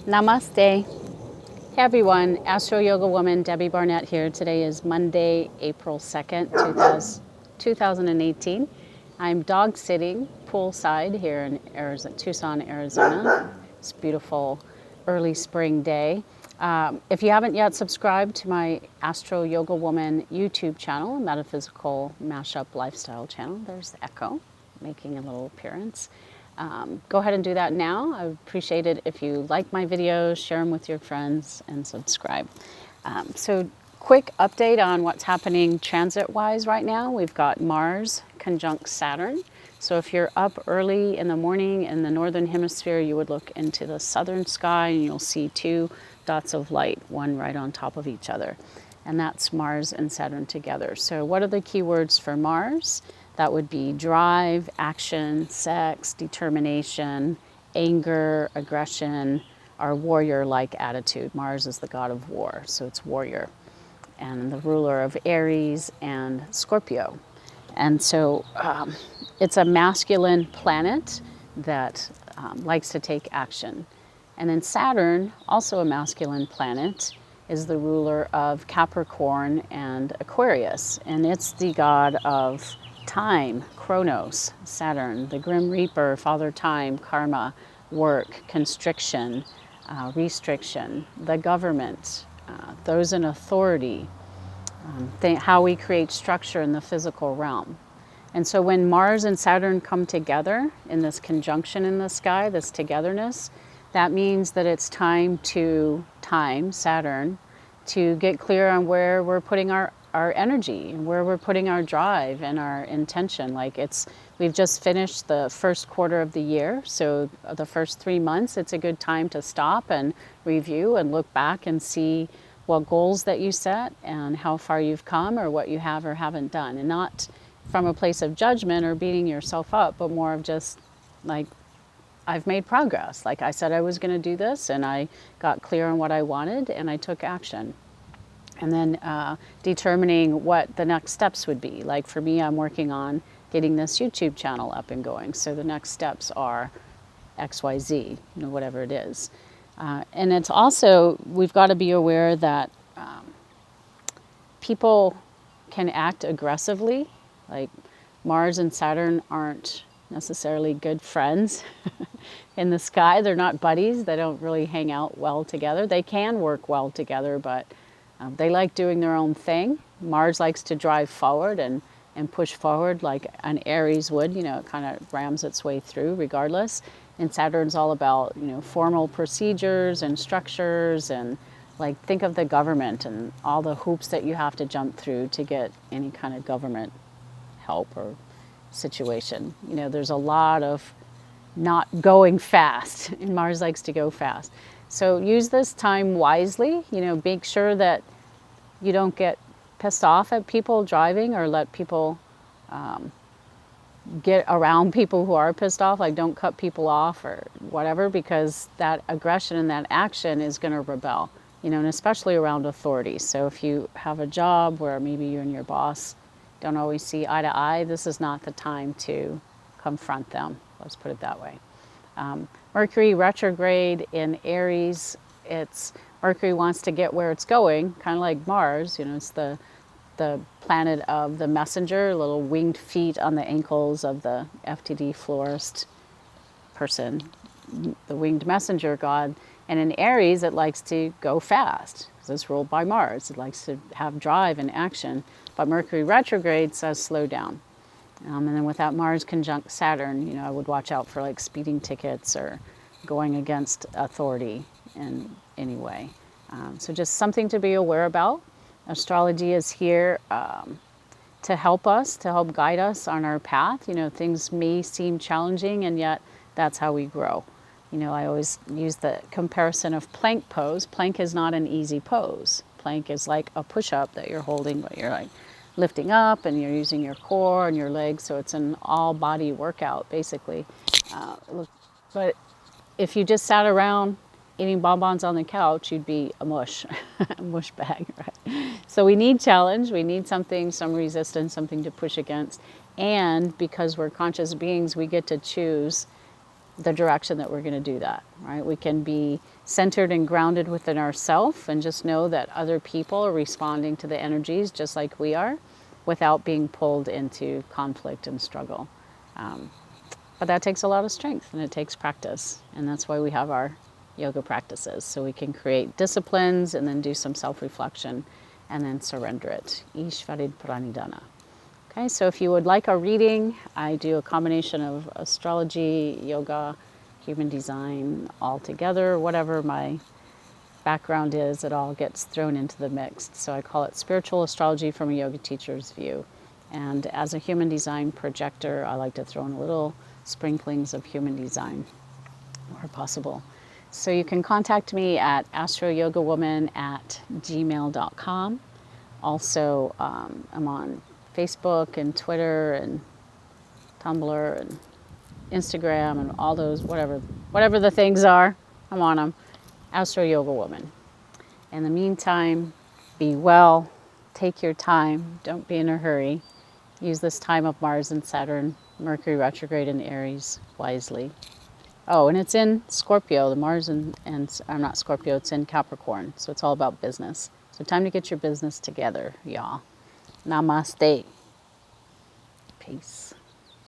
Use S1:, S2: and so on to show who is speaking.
S1: Namaste. Hey everyone, Astro Yoga Woman, Debbie Barnett here. Today is Monday, April 2nd, 2018. I'm dog sitting poolside here in Tucson, Arizona. It's a beautiful early spring day. If you haven't yet subscribed to my Astro Yoga Woman YouTube channel, metaphysical mashup lifestyle channel, there's Echo making a little appearance. Go ahead and do that now. I would appreciate it if you like my videos, share them with your friends, and subscribe. So quick update on what's happening transit-wise right now. We've got Mars conjunct Saturn. So if you're up early in the morning in the Northern Hemisphere, you would look into the southern sky and you'll see two dots of light, one right on top of each other. And that's Mars and Saturn together. So what are the keywords for Mars? That would be drive, action, sex, determination, anger, aggression, our warrior-like attitude. Mars is the god of war, so it's warrior. And the ruler of Aries and Scorpio. And so it's a masculine planet that likes to take action. And then Saturn, also a masculine planet, is the ruler of Capricorn and Aquarius. And it's the god of time, Chronos, Saturn, the Grim Reaper, Father Time, karma, work, constriction, restriction, the government, those in authority, how we create structure in the physical realm. And so when Mars and Saturn come together in this conjunction in the sky, this togetherness, that means that it's time, Saturn, to get clear on where we're putting our energy and where we're putting our drive and our intention. We've just finished the first quarter of the year, so the first 3 months, it's a good time to stop and review and look back and see what goals that you set and how far you've come or what you have or haven't done. And not from a place of judgment or beating yourself up, but more of just like, I've made progress. Like I said I was going to do this and I got clear on what I wanted and I took action. And then determining what the next steps would be. Like for me, I'm working on getting this YouTube channel up and going. So the next steps are XYZ, whatever it is. And it's also, we've got to be aware that people can act aggressively. Like Mars and Saturn aren't necessarily good friends in the sky. They're not buddies. They don't really hang out well together. They can work well together, but they like doing their own thing. Mars likes to drive forward and push forward like an Aries would. It kind of rams its way through regardless. And Saturn's all about, formal procedures and structures and like think of the government and all the hoops that you have to jump through to get any kind of government help or situation. There's a lot of not going fast, and Mars likes to go fast. So use this time wisely, make sure that you don't get pissed off at people driving or let people get around people who are pissed off, like don't cut people off or whatever, because that aggression and that action is going to rebel, and especially around authority. So if you have a job where maybe you and your boss don't always see eye to eye, this is not the time to confront them. Let's put it that way. Mercury retrograde in Aries, Mercury wants to get where it's going, kind of like Mars, it's the planet of the messenger, little winged feet on the ankles of the FTD florist person, the winged messenger god. And in Aries, it likes to go fast because it's ruled by Mars. It likes to have drive and action. But Mercury retrograde says slow down. And then with that Mars conjunct Saturn, I would watch out for like speeding tickets or going against authority in any way. So just something to be aware about. Astrology is here to help us, to help guide us on our path. Things may seem challenging, and yet that's how we grow. I always use the comparison of plank pose. Plank is not an easy pose. Plank is like a push-up that you're holding, but you're like lifting up and you're using your core and your legs, so it's an all-body workout, basically. But if you just sat around eating bonbons on the couch, you'd be a mush, a mush bag, right? So we need challenge, we need something, some resistance, something to push against. And because we're conscious beings, we get to choose the direction that we're going to do that, right? We can be centered and grounded within ourselves and just know that other people are responding to the energies just like we are without being pulled into conflict and struggle. But that takes a lot of strength and it takes practice. And that's why we have our yoga practices. So we can create disciplines and then do some self-reflection and then surrender it. Ishvarid Pranidhana. Okay, so if you would like a reading, I do a combination of astrology, yoga, human design, all together. Whatever my background is, it all gets thrown into the mix. So I call it spiritual astrology from a yoga teacher's view. And as a human design projector, I like to throw in little sprinklings of human design where possible. So you can contact me at astroyogawoman@gmail.com. Also, I'm on Facebook and Twitter and Tumblr and Instagram and all those, whatever the things are, I'm on them. Astro Yoga Woman. In the meantime, be well, take your time, don't be in a hurry. Use this time of Mars and Saturn, Mercury Retrograde in Aries wisely. Oh, and it's in Scorpio, the Mars and I'm not Scorpio, it's in Capricorn. So it's all about business. So time to get your business together, y'all. Namaste. Peace.